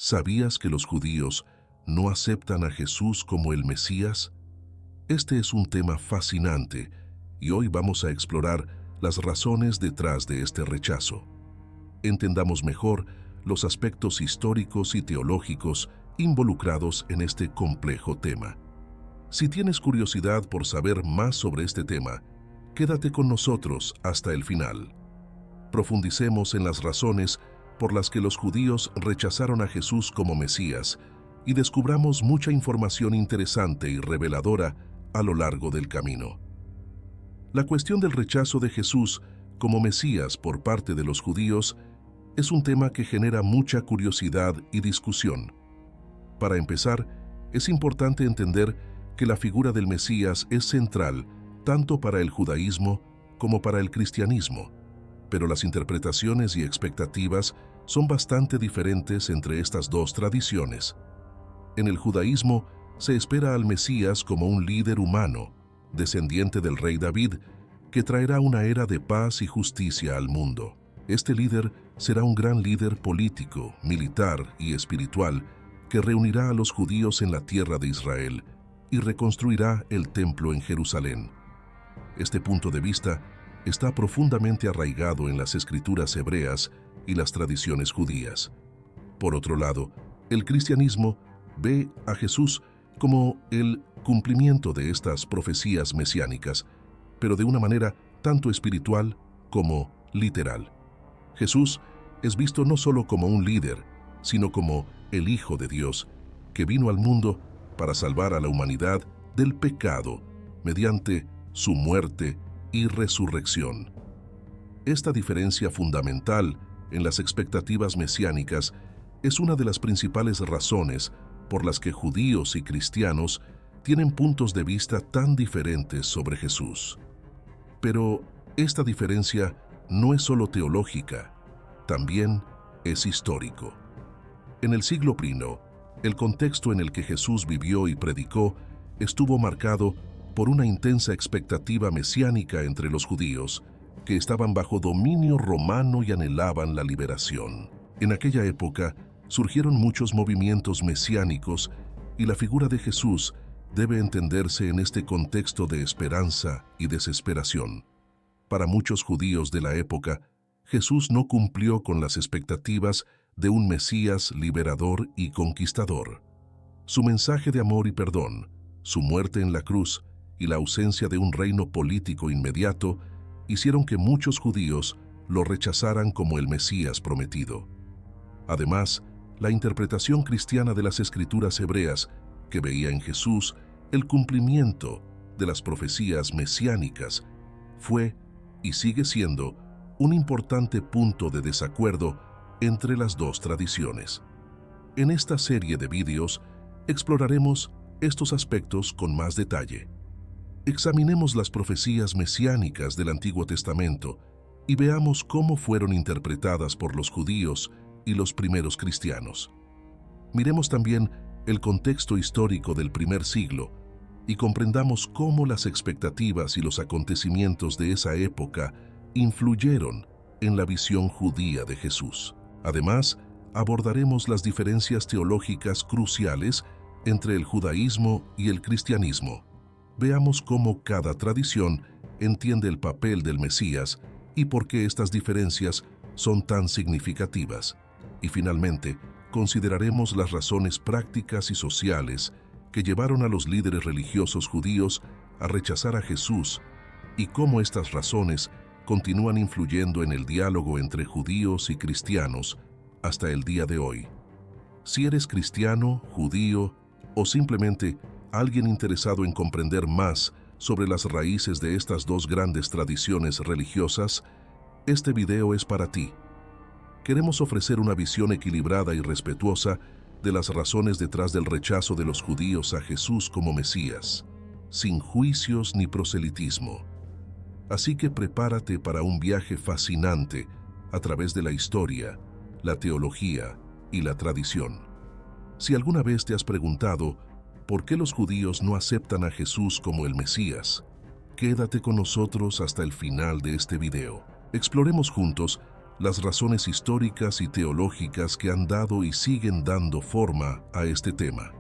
¿Sabías que los judíos no aceptan a Jesús como el Mesías? Este es un tema fascinante y hoy vamos a explorar las razones detrás de este rechazo. Entendamos mejor los aspectos históricos y teológicos involucrados en este complejo tema. Si tienes curiosidad por saber más sobre este tema, quédate con nosotros hasta el final. Profundicemos en las razones por las que los judíos rechazaron a Jesús como Mesías y descubramos mucha información interesante y reveladora a lo largo del camino. La cuestión del rechazo de Jesús como Mesías por parte de los judíos es un tema que genera mucha curiosidad y discusión. Para empezar, es importante entender que la figura del Mesías es central tanto para el judaísmo como para el cristianismo, pero las interpretaciones y expectativas son bastante diferentes entre estas dos tradiciones. En el judaísmo se espera al Mesías como un líder humano, descendiente del rey David, que traerá una era de paz y justicia al mundo. Este líder será un gran líder político, militar y espiritual que reunirá a los judíos en la tierra de Israel y reconstruirá el templo en Jerusalén. Este punto de vista está profundamente arraigado en las escrituras hebreas y las tradiciones judías. Por otro lado, el cristianismo ve a Jesús como el cumplimiento de estas profecías mesiánicas, pero de una manera tanto espiritual como literal. Jesús es visto no solo como un líder, sino como el Hijo de Dios, que vino al mundo para salvar a la humanidad del pecado mediante su muerte y resurrección. Esta diferencia fundamental en las expectativas mesiánicas es una de las principales razones por las que judíos y cristianos tienen puntos de vista tan diferentes sobre Jesús. Pero esta diferencia no es solo teológica, también es histórico. En el siglo I, el contexto en el que Jesús vivió y predicó estuvo marcado por una intensa expectativa mesiánica entre los judíos, que estaban bajo dominio romano y anhelaban la liberación. En aquella época surgieron muchos movimientos mesiánicos y la figura de Jesús debe entenderse en este contexto de esperanza y desesperación. Para muchos judíos de la época, Jesús no cumplió con las expectativas de un Mesías liberador y conquistador. Su mensaje de amor y perdón, su muerte en la cruz y la ausencia de un reino político inmediato hicieron que muchos judíos lo rechazaran como el Mesías prometido. Además, la interpretación cristiana de las escrituras hebreas, que veía en Jesús el cumplimiento de las profecías mesiánicas, fue y sigue siendo un importante punto de desacuerdo entre las dos tradiciones. En esta serie de vídeos exploraremos estos aspectos con más detalle. Examinemos las profecías mesiánicas del Antiguo Testamento y veamos cómo fueron interpretadas por los judíos y los primeros cristianos. Miremos también el contexto histórico del primer siglo y comprendamos cómo las expectativas y los acontecimientos de esa época influyeron en la visión judía de Jesús. Además, abordaremos las diferencias teológicas cruciales entre el judaísmo y el cristianismo. Veamos cómo cada tradición entiende el papel del Mesías y por qué estas diferencias son tan significativas. Y finalmente, consideraremos las razones prácticas y sociales que llevaron a los líderes religiosos judíos a rechazar a Jesús y cómo estas razones continúan influyendo en el diálogo entre judíos y cristianos hasta el día de hoy. Si eres cristiano, judío o simplemente alguien interesado en comprender más sobre las raíces de estas dos grandes tradiciones religiosas, este video es para ti. Queremos ofrecer una visión equilibrada y respetuosa de las razones detrás del rechazo de los judíos a Jesús como Mesías, sin juicios ni proselitismo. Así que prepárate para un viaje fascinante a través de la historia, la teología y la tradición. Si alguna vez te has preguntado por qué los judíos no aceptan a Jesús como el Mesías, quédate con nosotros hasta el final de este video. Exploremos juntos las razones históricas y teológicas que han dado y siguen dando forma a este tema.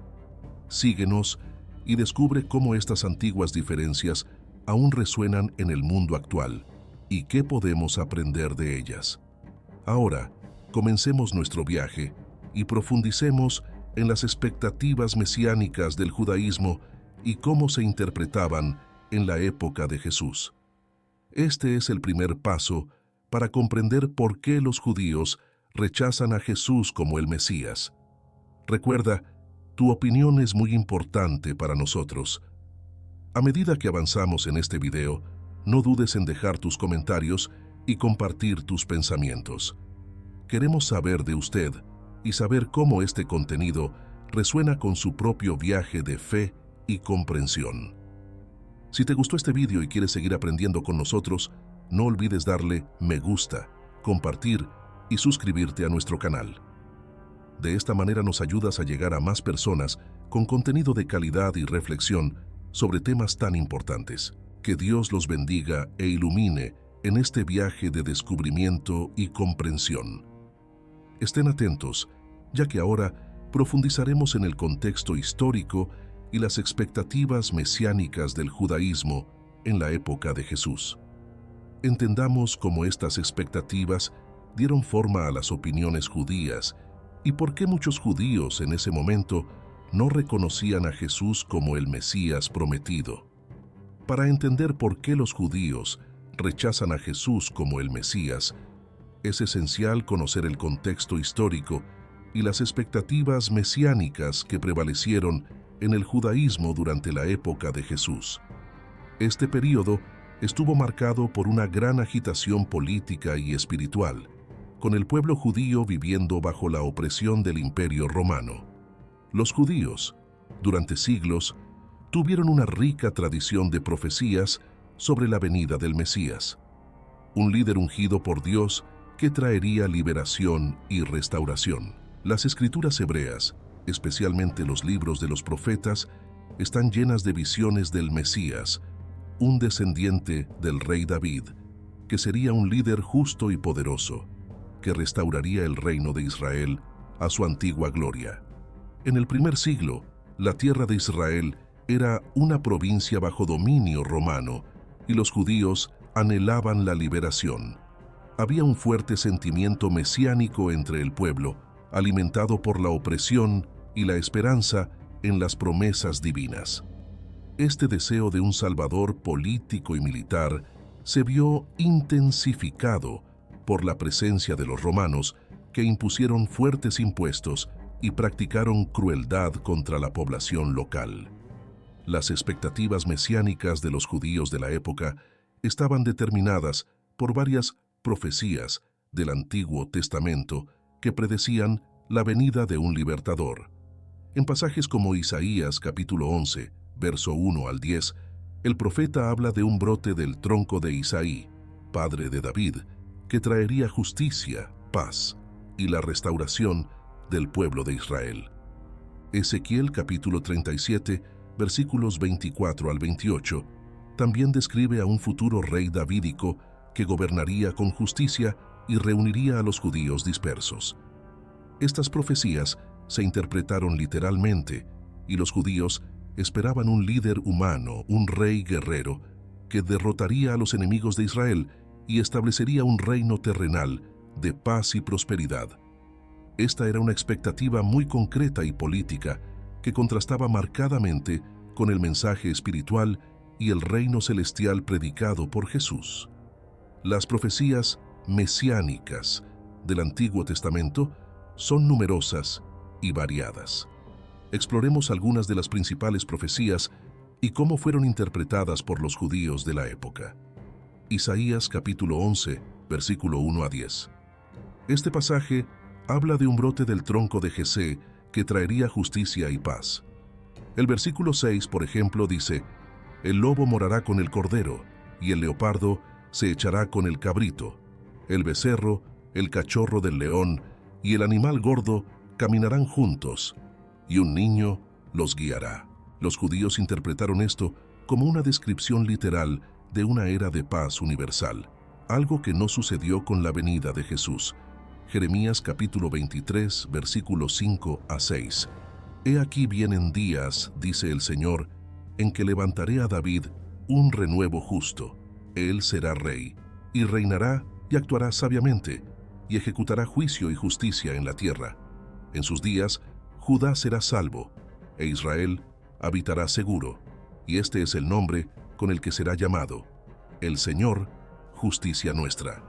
Síguenos y descubre cómo estas antiguas diferencias aún resuenan en el mundo actual y qué podemos aprender de ellas. Ahora, comencemos nuestro viaje y profundicemos en las expectativas mesiánicas del judaísmo y cómo se interpretaban en la época de Jesús. Este es el primer paso para comprender por qué los judíos rechazan a Jesús como el Mesías. Recuerda, tu opinión es muy importante para nosotros. A medida que avanzamos en este video, no dudes en dejar tus comentarios y compartir tus pensamientos. Queremos saber de usted y saber cómo este contenido resuena con su propio viaje de fe y comprensión. Si te gustó este video y quieres seguir aprendiendo con nosotros, no olvides darle me gusta, compartir y suscribirte a nuestro canal. De esta manera nos ayudas a llegar a más personas con contenido de calidad y reflexión sobre temas tan importantes. Que Dios los bendiga e ilumine en este viaje de descubrimiento y comprensión. Estén atentos, ya que ahora profundizaremos en el contexto histórico y las expectativas mesiánicas del judaísmo en la época de Jesús. Entendamos cómo estas expectativas dieron forma a las opiniones judías y por qué muchos judíos en ese momento no reconocían a Jesús como el Mesías prometido. Para entender por qué los judíos rechazan a Jesús como el Mesías, es esencial conocer el contexto histórico y las expectativas mesiánicas que prevalecieron en el judaísmo durante la época de Jesús. Este período estuvo marcado por una gran agitación política y espiritual, con el pueblo judío viviendo bajo la opresión del Imperio Romano. Los judíos, durante siglos, tuvieron una rica tradición de profecías sobre la venida del Mesías, un líder ungido por Dios que traería liberación y restauración. Las escrituras hebreas, especialmente los libros de los profetas, están llenas de visiones del Mesías, un descendiente del rey David, que sería un líder justo y poderoso, que restauraría el reino de Israel a su antigua gloria. En el primer siglo, la tierra de Israel era una provincia bajo dominio romano y los judíos anhelaban la liberación. Había un fuerte sentimiento mesiánico entre el pueblo, alimentado por la opresión y la esperanza en las promesas divinas. Este deseo de un salvador político y militar se vio intensificado por la presencia de los romanos, que impusieron fuertes impuestos y practicaron crueldad contra la población local. Las expectativas mesiánicas de los judíos de la época estaban determinadas por varias profecías del Antiguo Testamento que predecían la venida de un libertador. En pasajes como Isaías capítulo 11, verso 1 al 10, el profeta habla de un brote del tronco de Isaí, padre de David, que traería justicia, paz y la restauración del pueblo de Israel. Ezequiel capítulo 37, versículos 24 al 28, también describe a un futuro rey davídico que gobernaría con justicia y reuniría a los judíos dispersos. Estas profecías se interpretaron literalmente y los judíos esperaban un líder humano, un rey guerrero, que derrotaría a los enemigos de Israel y establecería un reino terrenal de paz y prosperidad. Esta era una expectativa muy concreta y política que contrastaba marcadamente con el mensaje espiritual y el reino celestial predicado por Jesús. Las profecías mesiánicas del Antiguo Testamento son numerosas y variadas. Exploremos algunas de las principales profecías y cómo fueron interpretadas por los judíos de la época. Isaías capítulo 11, versículo 1 a 10. Este pasaje habla de un brote del tronco de Jesé que traería justicia y paz. El versículo 6, por ejemplo, dice: «El lobo morará con el cordero, y el leopardo se echará con el cabrito. El becerro, el cachorro del león y el animal gordo caminarán juntos, y un niño los guiará». Los judíos interpretaron esto como una descripción literal de una era de paz universal, algo que no sucedió con la venida de Jesús. Jeremías capítulo 23, versículos 5 a 6. He aquí vienen días, dice el Señor, en que levantaré a David un renuevo justo. Él será rey, y reinará y actuará sabiamente, y ejecutará juicio y justicia en la tierra. En sus días, Judá será salvo, e Israel habitará seguro, y este es el nombre con el que será llamado: el Señor, justicia nuestra.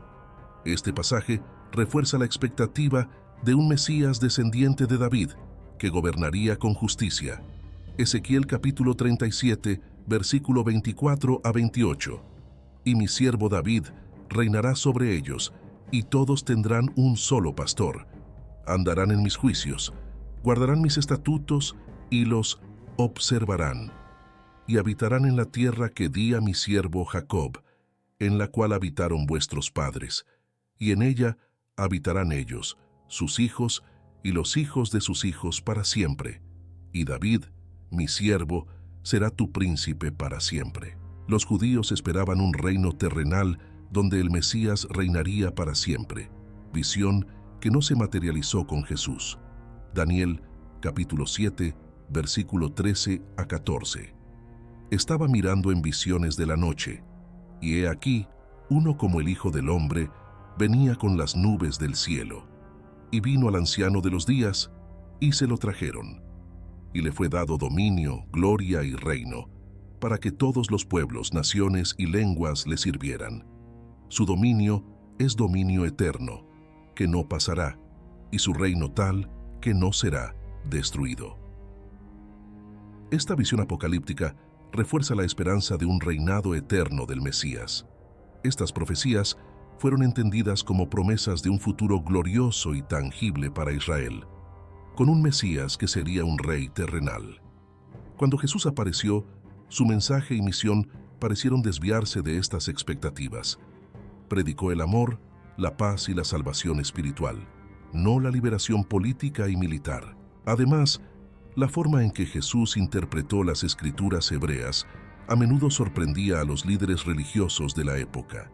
Este pasaje refuerza la expectativa de un Mesías descendiente de David, que gobernaría con justicia. Ezequiel capítulo 37, versículo 24 a 28. Y mi siervo David reinará sobre ellos, y todos tendrán un solo pastor. Andarán en mis juicios, guardarán mis estatutos y los observarán. Y habitarán en la tierra que di a mi siervo Jacob, en la cual habitaron vuestros padres, y en ella habitarán ellos, sus hijos y los hijos de sus hijos para siempre. Y David, mi siervo, será tu príncipe para siempre. Los judíos esperaban un reino terrenal donde el Mesías reinaría para siempre, visión que no se materializó con Jesús. Daniel, capítulo 7, versículo 13 a 14. Estaba mirando en visiones de la noche, y he aquí, uno como el Hijo del Hombre venía con las nubes del cielo, y vino al anciano de los días, y se lo trajeron. Y le fue dado dominio, gloria y reino, para que todos los pueblos, naciones y lenguas le sirvieran. Su dominio es dominio eterno, que no pasará, y su reino tal que no será destruido. Esta visión apocalíptica refuerza la esperanza de un reinado eterno del Mesías. Estas profecías fueron entendidas como promesas de un futuro glorioso y tangible para Israel, con un Mesías que sería un rey terrenal. Cuando Jesús apareció, su mensaje y misión parecieron desviarse de estas expectativas. Predicó el amor, la paz y la salvación espiritual, no la liberación política y militar. Además, la forma en que Jesús interpretó las escrituras hebreas a menudo sorprendía a los líderes religiosos de la época.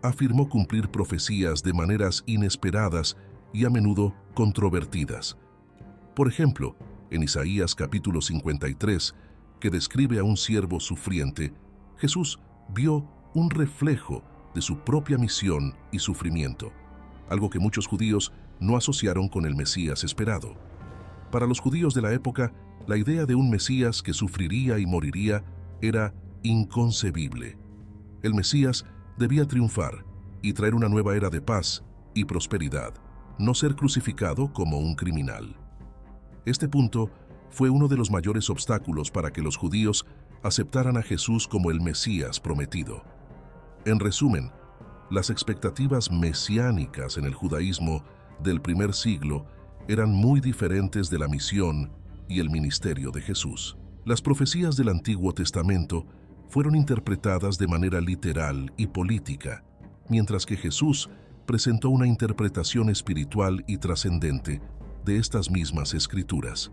Afirmó cumplir profecías de maneras inesperadas y a menudo controvertidas. Por ejemplo, en Isaías capítulo 53, que describe a un siervo sufriente, Jesús vio un reflejo de su propia misión y sufrimiento, algo que muchos judíos no asociaron con el Mesías esperado. Para los judíos de la época, la idea de un Mesías que sufriría y moriría era inconcebible. El Mesías debía triunfar y traer una nueva era de paz y prosperidad, no ser crucificado como un criminal. Este punto fue uno de los mayores obstáculos para que los judíos aceptaran a Jesús como el Mesías prometido. En resumen, las expectativas mesiánicas en el judaísmo del primer siglo eran muy diferentes de la misión y el ministerio de Jesús. Las profecías del Antiguo Testamento fueron interpretadas de manera literal y política, mientras que Jesús presentó una interpretación espiritual y trascendente de estas mismas escrituras.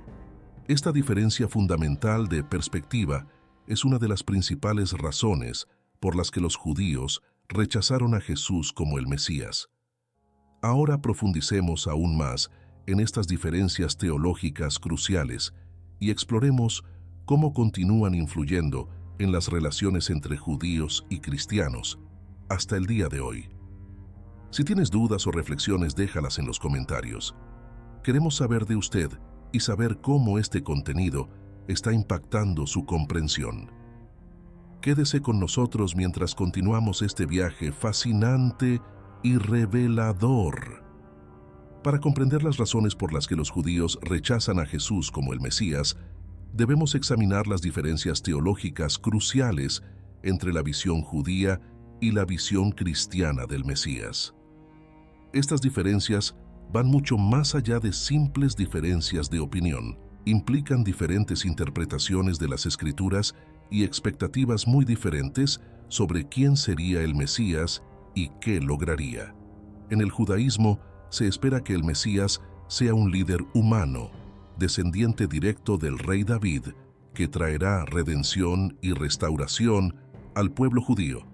Esta diferencia fundamental de perspectiva es una de las principales razones por las que los judíos rechazaron a Jesús como el Mesías. Ahora profundicemos aún más en estas diferencias teológicas cruciales y exploremos cómo continúan influyendo en las relaciones entre judíos y cristianos hasta el día de hoy. Si tienes dudas o reflexiones, déjalas en los comentarios. Queremos saber de usted y saber cómo este contenido está impactando su comprensión. Quédese con nosotros mientras continuamos este viaje fascinante y revelador. Para comprender las razones por las que los judíos rechazan a Jesús como el Mesías, debemos examinar las diferencias teológicas cruciales entre la visión judía y la visión cristiana del Mesías. Estas diferencias van mucho más allá de simples diferencias de opinión. Implican diferentes interpretaciones de las Escrituras y expectativas muy diferentes sobre quién sería el Mesías y qué lograría. En el judaísmo se espera que el Mesías sea un líder humano, descendiente directo del rey David, que traerá redención y restauración al pueblo judío.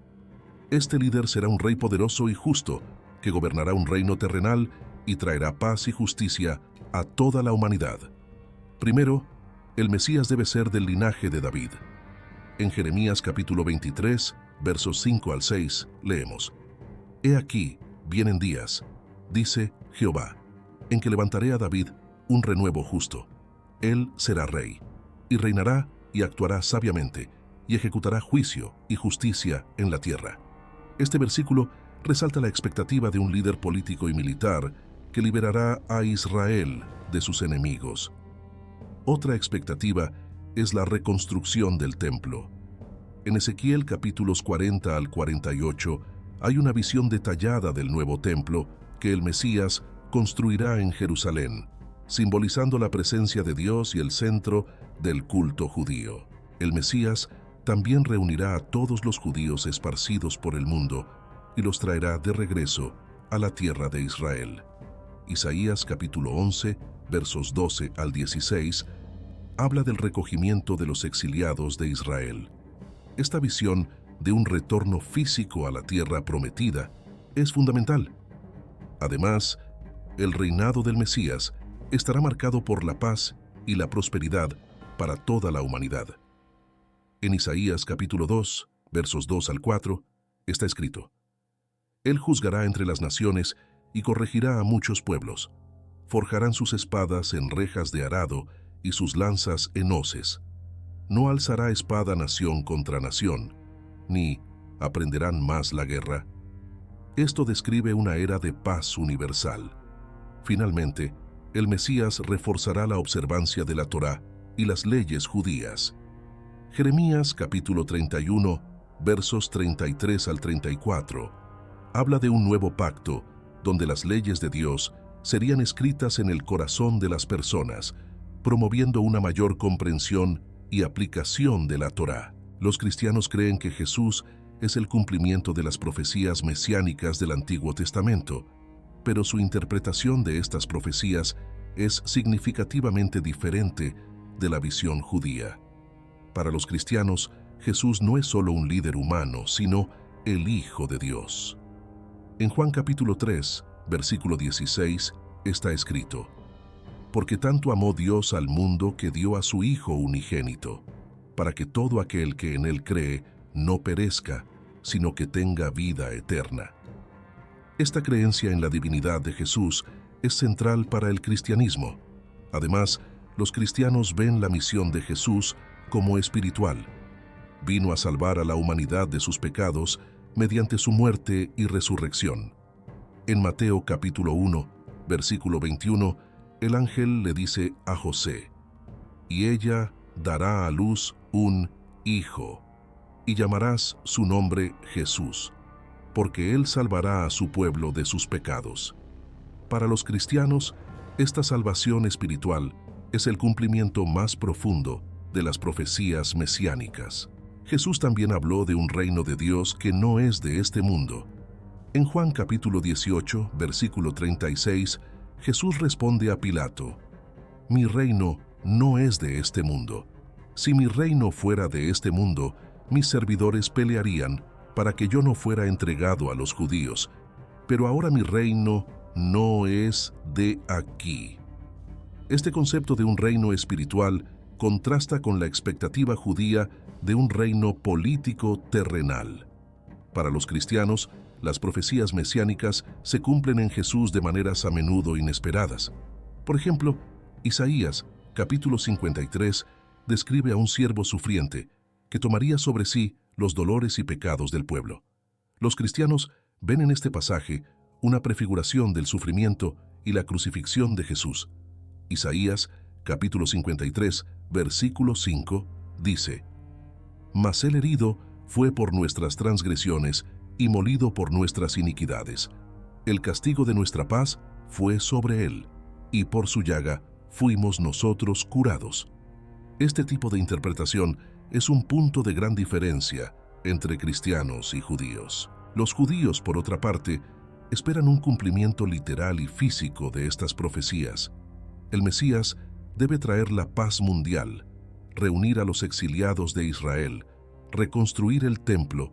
Este líder será un rey poderoso y justo, que gobernará un reino terrenal y traerá paz y justicia a toda la humanidad. Primero, el Mesías debe ser del linaje de David. En Jeremías capítulo 23, versos 5 al 6, leemos: He aquí, vienen días, dice Jehová, en que levantaré a David un renuevo justo. Él será rey, y reinará y actuará sabiamente, y ejecutará juicio y justicia en la tierra. Este versículo resalta la expectativa de un líder político y militar que liberará a Israel de sus enemigos. Otra expectativa es la reconstrucción del templo. En Ezequiel capítulos 40 al 48 hay una visión detallada del nuevo templo que el Mesías construirá en Jerusalén, simbolizando la presencia de Dios y el centro del culto judío. El Mesías también reunirá a todos los judíos esparcidos por el mundo y los traerá de regreso a la tierra de Israel. Isaías capítulo 11, versos 12 al 16, habla del recogimiento de los exiliados de Israel. Esta visión de un retorno físico a la tierra prometida es fundamental. Además, el reinado del Mesías estará marcado por la paz y la prosperidad para toda la humanidad. En Isaías capítulo 2, versos 2 al 4, está escrito: Él juzgará entre las naciones y corregirá a muchos pueblos. Forjarán sus espadas en rejas de arado y sus lanzas en hoces. No alzará espada nación contra nación, ni aprenderán más la guerra. Esto describe una era de paz universal. Finalmente, el Mesías reforzará la observancia de la Torá y las leyes judías. Jeremías capítulo 31, versos 33 al 34, habla de un nuevo pacto donde las leyes de Dios serían escritas en el corazón de las personas, promoviendo una mayor comprensión y aplicación de la Torá. Los cristianos creen que Jesús es el cumplimiento de las profecías mesiánicas del Antiguo Testamento, pero su interpretación de estas profecías es significativamente diferente de la visión judía. Para los cristianos, Jesús no es solo un líder humano, sino el Hijo de Dios. En Juan capítulo 3, versículo 16, está escrito: Porque tanto amó Dios al mundo que dio a su Hijo unigénito, para que todo aquel que en Él cree no perezca, sino que tenga vida eterna. Esta creencia en la divinidad de Jesús es central para el cristianismo. Además, los cristianos ven la misión de Jesús como espiritual. Vino a salvar a la humanidad de sus pecados mediante su muerte y resurrección. En Mateo capítulo 1, versículo 21, el ángel le dice a José: Y ella dará a luz un hijo, y llamarás su nombre Jesús, porque él salvará a su pueblo de sus pecados. Para los cristianos, esta salvación espiritual es el cumplimiento más profundo de las profecías mesiánicas. Jesús también habló de un reino de Dios que no es de este mundo. En Juan capítulo 18, versículo 36, Jesús responde a Pilato: Mi reino no es de este mundo. Si mi reino fuera de este mundo, mis servidores pelearían para que yo no fuera entregado a los judíos. Pero ahora mi reino no es de aquí. Este concepto de un reino espiritual contrasta con la expectativa judía de un reino político terrenal. Para los cristianos, las profecías mesiánicas se cumplen en Jesús de maneras a menudo inesperadas. Por ejemplo, Isaías, capítulo 53, describe a un siervo sufriente que tomaría sobre sí los dolores y pecados del pueblo. Los cristianos ven en este pasaje una prefiguración del sufrimiento y la crucifixión de Jesús. Isaías, capítulo 53, versículo 5, dice: Mas el herido fue por nuestras transgresiones y molido por nuestras iniquidades. El castigo de nuestra paz fue sobre él, y por su llaga fuimos nosotros curados. Este tipo de interpretación es un punto de gran diferencia entre cristianos y judíos. Los judíos, por otra parte, esperan un cumplimiento literal y físico de estas profecías. El Mesías debe traer la paz mundial, reunir a los exiliados de Israel, reconstruir el templo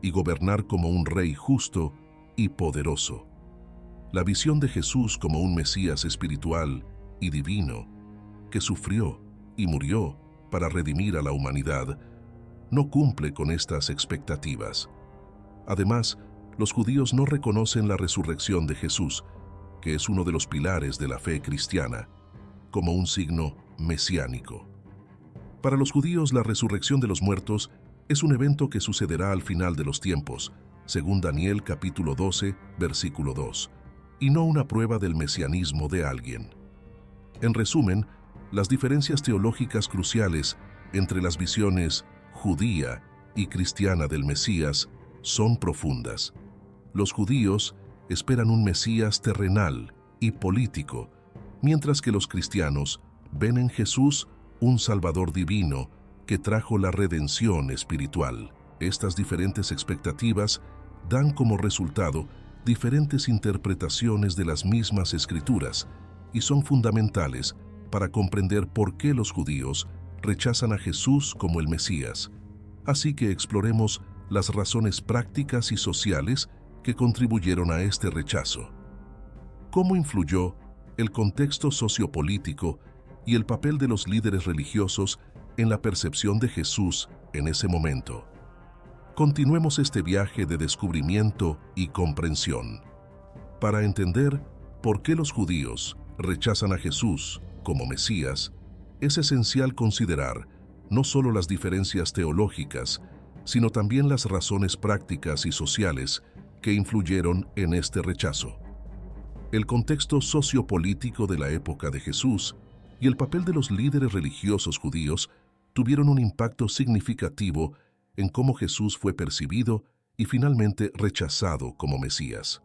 y gobernar como un rey justo y poderoso. La visión de Jesús como un Mesías espiritual y divino, que sufrió y murió para redimir a la humanidad, no cumple con estas expectativas. Además, los judíos no reconocen la resurrección de Jesús, que es uno de los pilares de la fe cristiana, como un signo mesiánico. Para los judíos, la resurrección de los muertos es un evento que sucederá al final de los tiempos, según Daniel capítulo 12, versículo 2, y no una prueba del mesianismo de alguien. En resumen, las diferencias teológicas cruciales entre las visiones judía y cristiana del Mesías son profundas. Los judíos esperan un Mesías terrenal y político, mientras que los cristianos ven en Jesús un Salvador divino que trajo la redención espiritual. Estas diferentes expectativas dan como resultado diferentes interpretaciones de las mismas Escrituras y son fundamentales para comprender por qué los judíos rechazan a Jesús como el Mesías. Así que exploremos las razones prácticas y sociales que contribuyeron a este rechazo. ¿Cómo influyó el contexto sociopolítico y el papel de los líderes religiosos en la percepción de Jesús en ese momento? Continuemos este viaje de descubrimiento y comprensión. Para entender por qué los judíos rechazan a Jesús como Mesías, es esencial considerar no solo las diferencias teológicas, sino también las razones prácticas y sociales que influyeron en este rechazo. El contexto sociopolítico de la época de Jesús y el papel de los líderes religiosos judíos tuvieron un impacto significativo en cómo Jesús fue percibido y finalmente rechazado como Mesías.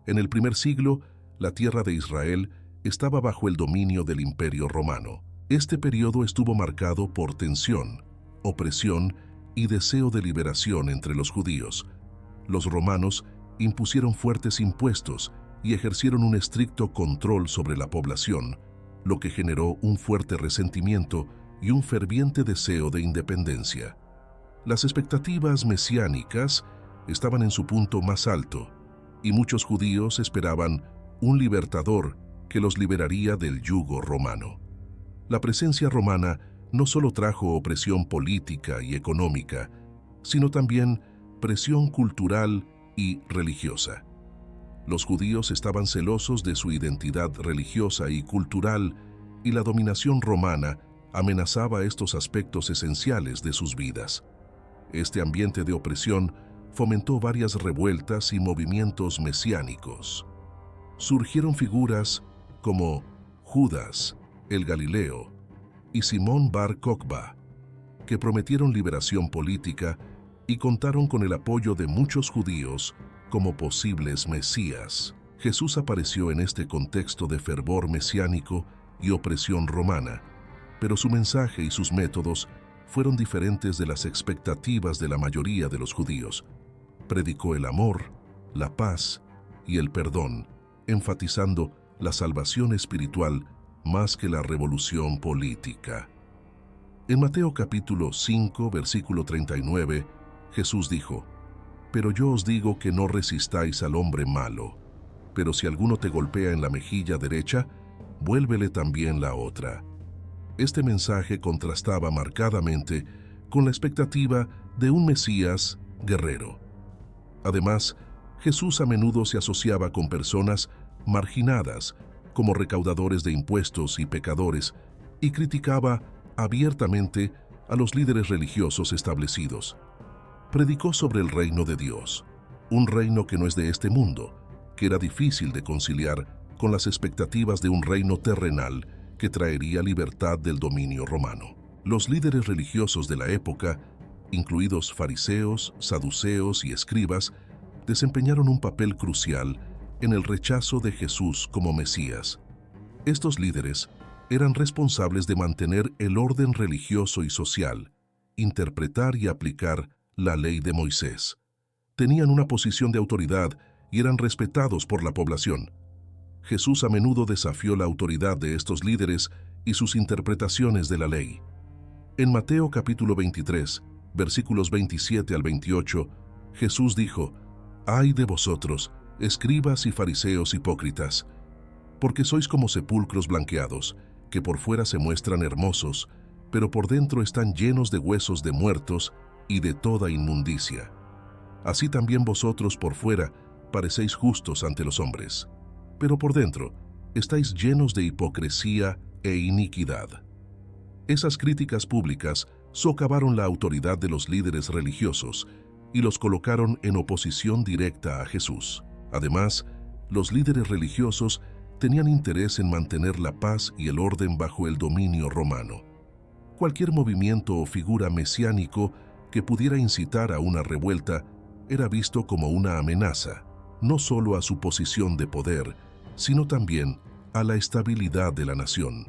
En el primer siglo, la tierra de Israel estaba bajo el dominio del Imperio Romano. Este periodo estuvo marcado por tensión, opresión y deseo de liberación entre los judíos. Los romanos impusieron fuertes impuestos y ejercieron un estricto control sobre la población, lo que generó un fuerte resentimiento y un ferviente deseo de independencia. Las expectativas mesiánicas estaban en su punto más alto, y muchos judíos esperaban un libertador que los liberaría del yugo romano. La presencia romana no solo trajo opresión política y económica, sino también presión cultural y religiosa. Los judíos estaban celosos de su identidad religiosa y cultural, y la dominación romana amenazaba estos aspectos esenciales de sus vidas. Este ambiente de opresión fomentó varias revueltas y movimientos mesiánicos. Surgieron figuras como Judas, el Galileo, y Simón Bar Kokhba, que prometieron liberación política y contaron con el apoyo de muchos judíos como posibles mesías. Jesús apareció en este contexto de fervor mesiánico y opresión romana, pero su mensaje y sus métodos fueron diferentes de las expectativas de la mayoría de los judíos. Predicó el amor, la paz y el perdón, enfatizando la salvación espiritual más que la revolución política. En Mateo capítulo 5, versículo 39, Jesús dijo: «Pero yo os digo que no resistáis al hombre malo, pero si alguno te golpea en la mejilla derecha, vuélvele también la otra». Este mensaje contrastaba marcadamente con la expectativa de un Mesías guerrero. Además, Jesús a menudo se asociaba con personas marginadas, como recaudadores de impuestos y pecadores, y criticaba abiertamente a los líderes religiosos establecidos. Predicó sobre el reino de Dios, un reino que no es de este mundo, que era difícil de conciliar con las expectativas de un reino terrenal que traería libertad del dominio romano. Los líderes religiosos de la época, incluidos fariseos, saduceos y escribas, desempeñaron un papel crucial en el rechazo de Jesús como Mesías. Estos líderes eran responsables de mantener el orden religioso y social, interpretar y aplicar la ley de Moisés. Tenían una posición de autoridad y eran respetados por la población. Jesús a menudo desafió la autoridad de estos líderes y sus interpretaciones de la ley. En Mateo capítulo 23, versículos 27 al 28, Jesús dijo: «Ay de vosotros, escribas y fariseos hipócritas, porque sois como sepulcros blanqueados, que por fuera se muestran hermosos, pero por dentro están llenos de huesos de muertos y de toda inmundicia. Así también vosotros por fuera parecéis justos ante los hombres, pero por dentro estáis llenos de hipocresía e iniquidad». Esas críticas públicas socavaron la autoridad de los líderes religiosos y los colocaron en oposición directa a Jesús. Además, los líderes religiosos tenían interés en mantener la paz y el orden bajo el dominio romano. Cualquier movimiento o figura mesiánico que pudiera incitar a una revuelta era visto como una amenaza, no solo a su posición de poder, sino también a la estabilidad de la nación.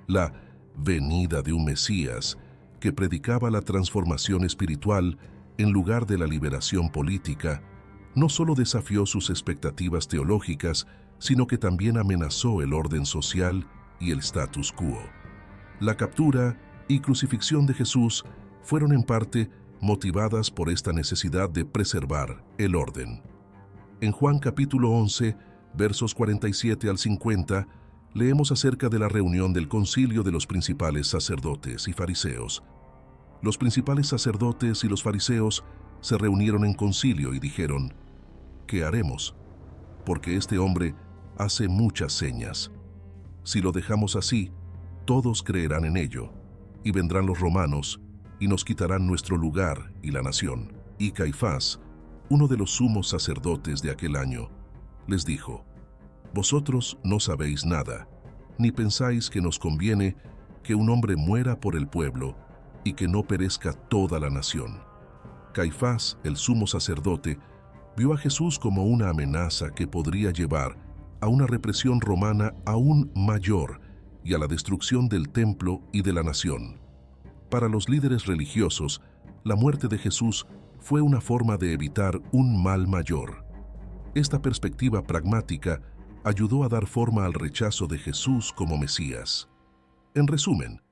La venida de un Mesías que predicaba la transformación espiritual en lugar de la liberación política, no solo desafió sus expectativas teológicas, sino que también amenazó el orden social y el status quo. La captura y crucifixión de Jesús fueron en parte motivadas por esta necesidad de preservar el orden. En Juan capítulo 11, versos 47 al 50, leemos acerca de la reunión del concilio de los principales sacerdotes y fariseos. Los principales sacerdotes y los fariseos se reunieron en concilio y dijeron: «¿Qué haremos? Porque este hombre hace muchas señas. Si lo dejamos así, todos creerán en ello, y vendrán los romanos y nos quitarán nuestro lugar y la nación». Y Caifás, uno de los sumos sacerdotes de aquel año, les dijo: «Vosotros no sabéis nada, ni pensáis que nos conviene que un hombre muera por el pueblo y que no perezca toda la nación». Caifás, el sumo sacerdote, vio a Jesús como una amenaza que podría llevar a una represión romana aún mayor y a la destrucción del templo y de la nación. Para los líderes religiosos, la muerte de Jesús fue una forma de evitar un mal mayor. Esta perspectiva pragmática ayudó a dar forma al rechazo de Jesús como Mesías. En resumen,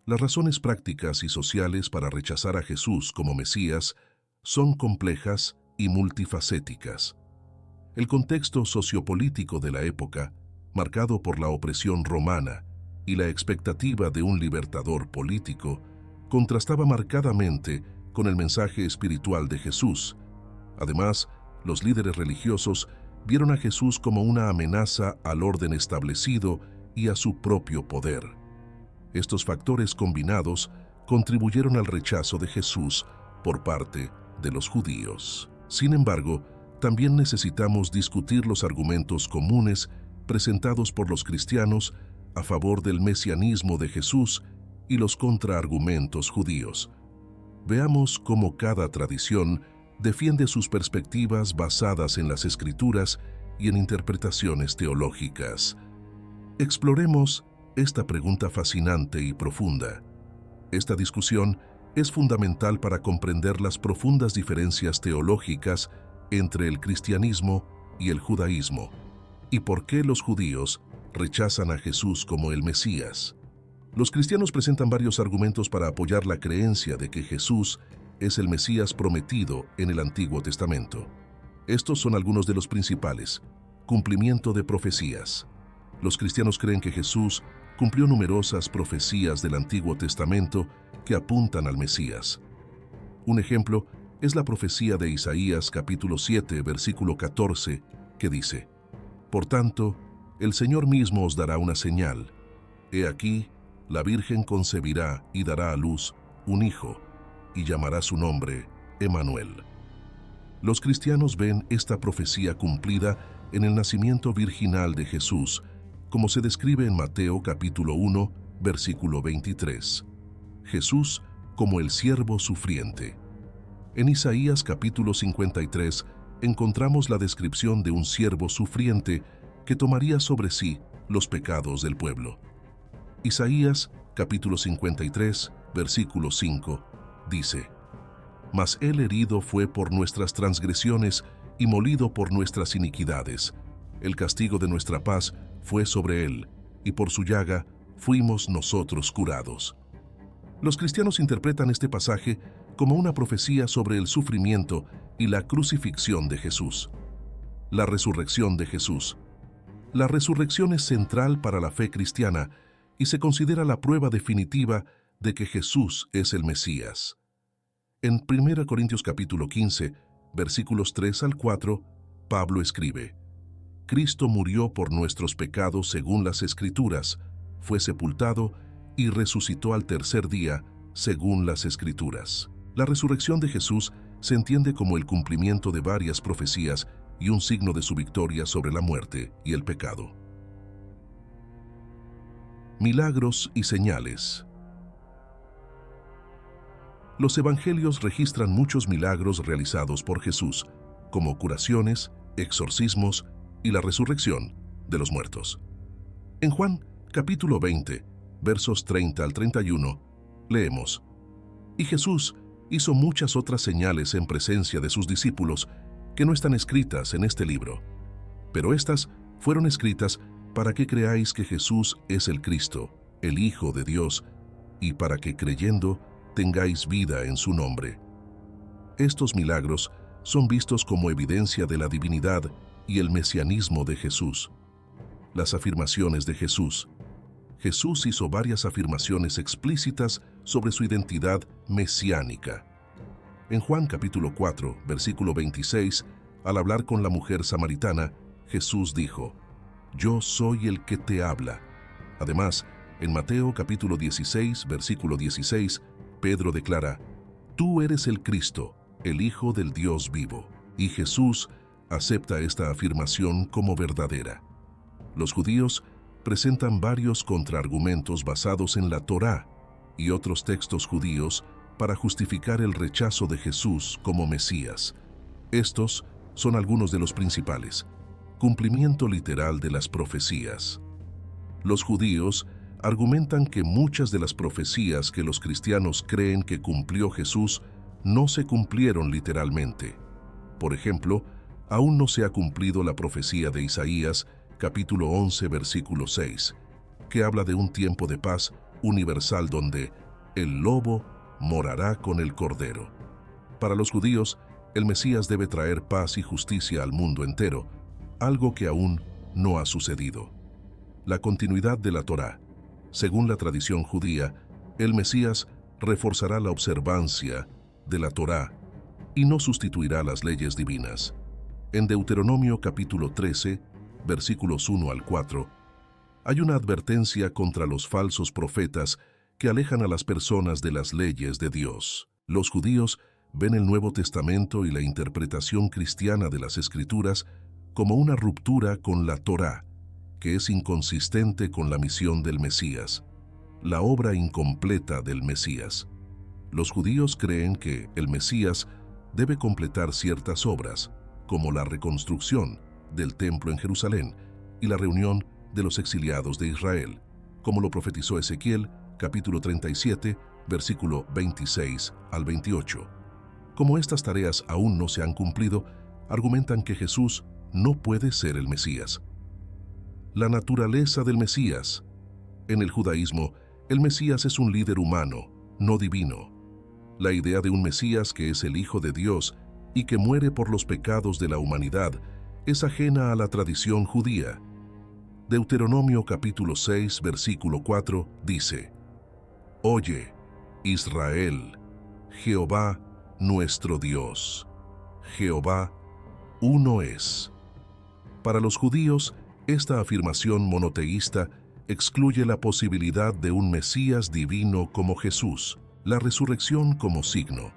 las razones prácticas y sociales para rechazar a Jesús como Mesías son complejas y multifacéticas. El contexto sociopolítico de la época, marcado por la opresión romana y la expectativa de un libertador político, contrastaba marcadamente con el mensaje espiritual de Jesús. Además, los líderes religiosos vieron a Jesús como una amenaza al orden establecido y a su propio poder. Estos factores combinados contribuyeron al rechazo de Jesús por parte de los judíos. Sin embargo, también necesitamos discutir los argumentos comunes presentados por los cristianos a favor del mesianismo de Jesús y los contraargumentos judíos. Veamos cómo cada tradición defiende sus perspectivas basadas en las Escrituras y en interpretaciones teológicas. Exploremos esta pregunta fascinante y profunda. Esta discusión es fundamental para comprender las profundas diferencias teológicas entre el cristianismo y el judaísmo, y por qué los judíos rechazan a Jesús como el Mesías. Los cristianos presentan varios argumentos para apoyar la creencia de que Jesús es el Mesías prometido en el Antiguo Testamento. Estos son algunos de los principales. Cumplimiento de profecías. Los cristianos creen que Jesús cumplió numerosas profecías del Antiguo Testamento que apuntan al Mesías. Un ejemplo es la profecía de Isaías capítulo 7, versículo 14, que dice: «Por tanto, el Señor mismo os dará una señal. He aquí, la Virgen concebirá y dará a luz un hijo, y llamará su nombre Emmanuel». Los cristianos ven esta profecía cumplida en el nacimiento virginal de Jesús, como se describe en Mateo capítulo 1, versículo 23. Jesús como el siervo sufriente. En Isaías capítulo 53 encontramos la descripción de un siervo sufriente que tomaría sobre sí los pecados del pueblo. Isaías capítulo 53, versículo 5, dice: «Mas él herido fue por nuestras transgresiones y molido por nuestras iniquidades. El castigo de nuestra paz fue sobre él, y por su llaga fuimos nosotros curados». Los cristianos interpretan este pasaje como una profecía sobre el sufrimiento y la crucifixión de Jesús. La resurrección de Jesús. La resurrección es central para la fe cristiana y se considera la prueba definitiva de que Jesús es el Mesías. En 1 Corintios capítulo 15, versículos 3 al 4, Pablo escribe: Cristo murió por nuestros pecados según las Escrituras, fue sepultado y resucitó al tercer día según las Escrituras. La resurrección de Jesús se entiende como el cumplimiento de varias profecías y un signo de su victoria sobre la muerte y el pecado. Milagros y señales. Los evangelios registran muchos milagros realizados por Jesús, como curaciones, exorcismos y la resurrección de los muertos. En Juan, capítulo 20, versos 30 al 31, leemos: Y Jesús hizo muchas otras señales en presencia de sus discípulos que no están escritas en este libro, pero estas fueron escritas para que creáis que Jesús es el Cristo, el Hijo de Dios, y para que creyendo tengáis vida en su nombre. Estos milagros son vistos como evidencia de la divinidad y el mesianismo de Jesús. Las afirmaciones de Jesús. Jesús hizo varias afirmaciones explícitas sobre su identidad mesiánica. En Juan capítulo 4, versículo 26, al hablar con la mujer samaritana, Jesús dijo: Yo soy el que te habla. Además, en Mateo capítulo 16, versículo 16, Pedro declara: Tú eres el Cristo, el Hijo del Dios vivo. Y Jesús acepta esta afirmación como verdadera. Los judíos presentan varios contraargumentos basados en la Torá y otros textos judíos para justificar el rechazo de Jesús como Mesías. Estos son algunos de los principales. Cumplimiento literal de las profecías. Los judíos argumentan que muchas de las profecías que los cristianos creen que cumplió Jesús no se cumplieron literalmente. Por ejemplo, aún no se ha cumplido la profecía de Isaías, capítulo 11, versículo 6, que habla de un tiempo de paz universal donde el lobo morará con el cordero. Para los judíos, el Mesías debe traer paz y justicia al mundo entero, algo que aún no ha sucedido. La continuidad de la Torá. Según la tradición judía, el Mesías reforzará la observancia de la Torá y no sustituirá las leyes divinas. En Deuteronomio capítulo 13, versículos 1 al 4, hay una advertencia contra los falsos profetas que alejan a las personas de las leyes de Dios. Los judíos ven el Nuevo Testamento y la interpretación cristiana de las Escrituras como una ruptura con la Torá, que es inconsistente con la misión del Mesías, la obra incompleta del Mesías. Los judíos creen que el Mesías debe completar ciertas obras, como la reconstrucción del templo en Jerusalén y la reunión de los exiliados de Israel, como lo profetizó Ezequiel, capítulo 37, versículo 26 al 28. Como estas tareas aún no se han cumplido, argumentan que Jesús no puede ser el Mesías. La naturaleza del Mesías. En el judaísmo, el Mesías es un líder humano, no divino. La idea de un Mesías que es el Hijo de Dios y que muere por los pecados de la humanidad es ajena a la tradición judía. Deuteronomio capítulo 6, versículo 4 dice: Oye, Israel, Jehová nuestro Dios, Jehová uno es. Para los judíos, esta afirmación monoteísta excluye la posibilidad de un Mesías divino como Jesús, la resurrección como signo.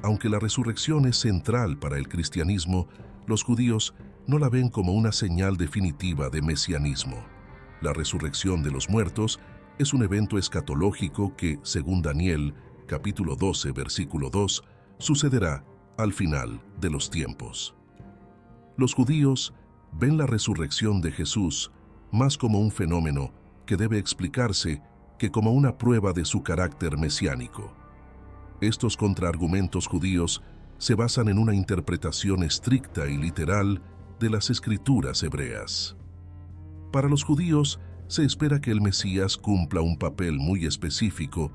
Aunque la resurrección es central para el cristianismo, los judíos no la ven como una señal definitiva de mesianismo. La resurrección de los muertos es un evento escatológico que, según Daniel, capítulo 12, versículo 2, sucederá al final de los tiempos. Los judíos ven la resurrección de Jesús más como un fenómeno que debe explicarse que como una prueba de su carácter mesiánico. Estos contraargumentos judíos se basan en una interpretación estricta y literal de las escrituras hebreas. Para los judíos, se espera que el Mesías cumpla un papel muy específico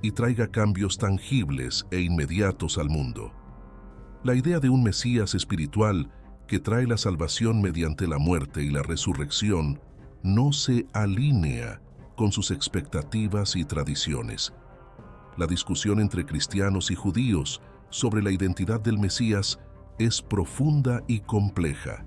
y traiga cambios tangibles e inmediatos al mundo. La idea de un Mesías espiritual que trae la salvación mediante la muerte y la resurrección no se alinea con sus expectativas y tradiciones. La discusión entre cristianos y judíos sobre la identidad del Mesías es profunda y compleja,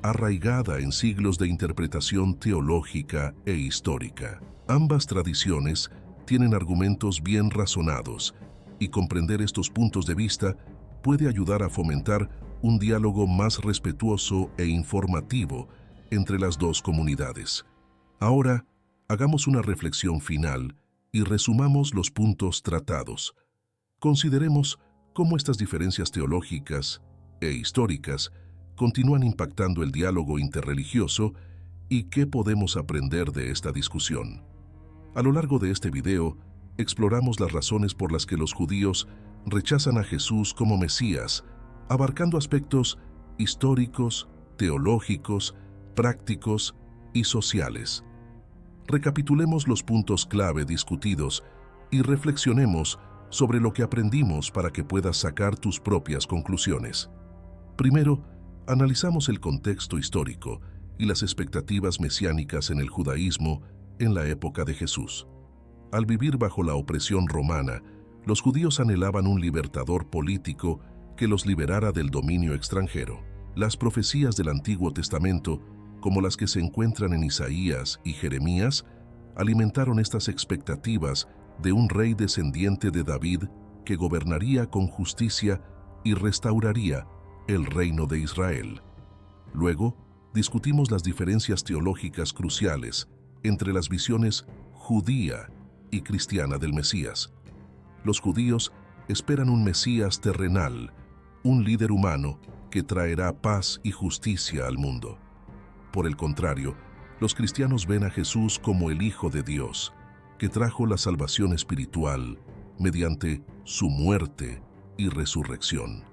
arraigada en siglos de interpretación teológica e histórica. Ambas tradiciones tienen argumentos bien razonados, y comprender estos puntos de vista puede ayudar a fomentar un diálogo más respetuoso e informativo entre las dos comunidades. Ahora, hagamos una reflexión final y resumamos los puntos tratados. Consideremos cómo estas diferencias teológicas e históricas continúan impactando el diálogo interreligioso y qué podemos aprender de esta discusión. A lo largo de este video, exploramos las razones por las que los judíos rechazan a Jesús como Mesías, abarcando aspectos históricos, teológicos, prácticos y sociales. Recapitulemos los puntos clave discutidos y reflexionemos sobre lo que aprendimos para que puedas sacar tus propias conclusiones. Primero, analizamos el contexto histórico y las expectativas mesiánicas en el judaísmo en la época de Jesús. Al vivir bajo la opresión romana, los judíos anhelaban un libertador político que los liberara del dominio extranjero. Las profecías del Antiguo Testamento, como las que se encuentran en Isaías y Jeremías, alimentaron estas expectativas de un rey descendiente de David que gobernaría con justicia y restauraría el reino de Israel. Luego, discutimos las diferencias teológicas cruciales entre las visiones judía y cristiana del Mesías. Los judíos esperan un Mesías terrenal, un líder humano que traerá paz y justicia al mundo. Por el contrario, los cristianos ven a Jesús como el Hijo de Dios, que trajo la salvación espiritual mediante su muerte y resurrección.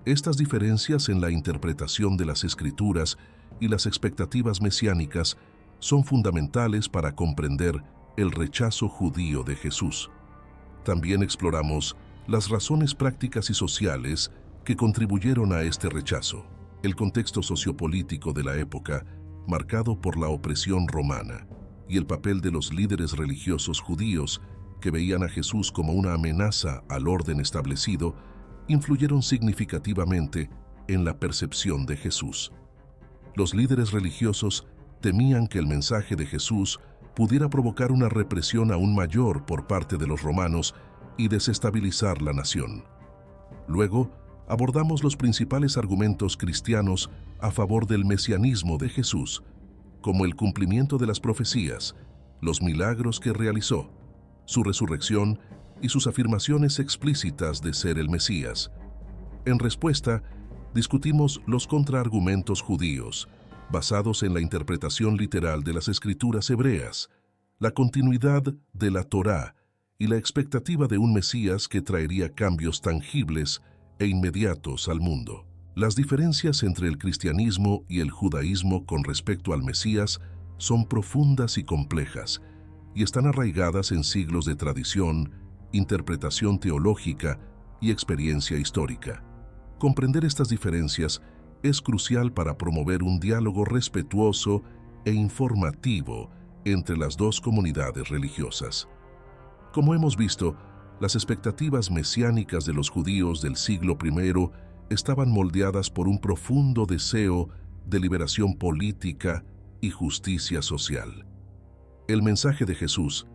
Estas diferencias en la interpretación de las Escrituras y las expectativas mesiánicas son fundamentales para comprender el rechazo judío de Jesús. También exploramos las razones prácticas y sociales que contribuyeron a este rechazo. El contexto sociopolítico de la época, marcado por la opresión romana, y el papel de los líderes religiosos judíos que veían a Jesús como una amenaza al orden establecido, influyeron significativamente en la percepción de Jesús. Los líderes religiosos temían que el mensaje de Jesús pudiera provocar una represión aún mayor por parte de los romanos y desestabilizar la nación. Luego, abordamos los principales argumentos cristianos a favor del mesianismo de Jesús, como el cumplimiento de las profecías, los milagros que realizó, su resurrección y sus afirmaciones explícitas de ser el Mesías. En respuesta, discutimos los contraargumentos judíos, basados en la interpretación literal de las Escrituras hebreas, la continuidad de la Torá y la expectativa de un Mesías que traería cambios tangibles e inmediatos al mundo. Las diferencias entre el cristianismo y el judaísmo con respecto al Mesías son profundas y complejas, y están arraigadas en siglos de tradición, interpretación teológica y experiencia histórica. Comprender estas diferencias es crucial para promover un diálogo respetuoso e informativo entre las dos comunidades religiosas. Como hemos visto, las expectativas mesiánicas de los judíos del siglo I estaban moldeadas por un profundo deseo de liberación política y justicia social. El mensaje de Jesús,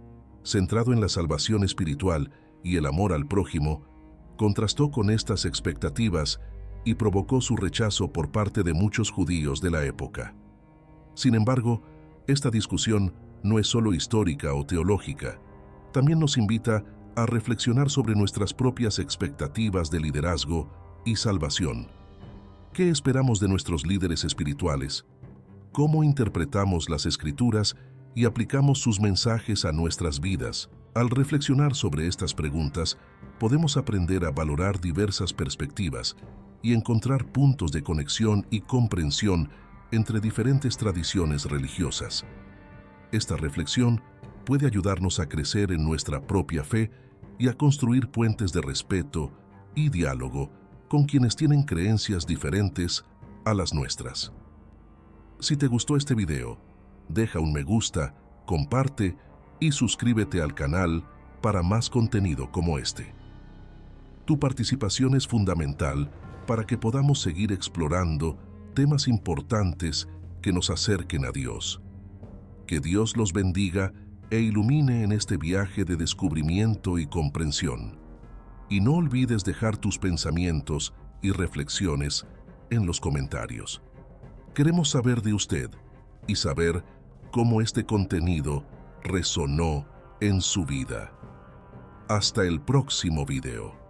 centrado en la salvación espiritual y el amor al prójimo, contrastó con estas expectativas y provocó su rechazo por parte de muchos judíos de la época. Sin embargo, esta discusión no es solo histórica o teológica, también nos invita a reflexionar sobre nuestras propias expectativas de liderazgo y salvación. ¿Qué esperamos de nuestros líderes espirituales? ¿Cómo interpretamos las Escrituras y aplicamos sus mensajes a nuestras vidas? Al reflexionar sobre estas preguntas, podemos aprender a valorar diversas perspectivas y encontrar puntos de conexión y comprensión entre diferentes tradiciones religiosas. Esta reflexión puede ayudarnos a crecer en nuestra propia fe y a construir puentes de respeto y diálogo con quienes tienen creencias diferentes a las nuestras. Si te gustó este video, deja un me gusta, comparte y suscríbete al canal para más contenido como este. Tu participación es fundamental para que podamos seguir explorando temas importantes que nos acerquen a Dios. Que Dios los bendiga e ilumine en este viaje de descubrimiento y comprensión. Y no olvides dejar tus pensamientos y reflexiones en los comentarios. Queremos saber de usted y saber cómo este contenido resonó en su vida. Hasta el próximo video.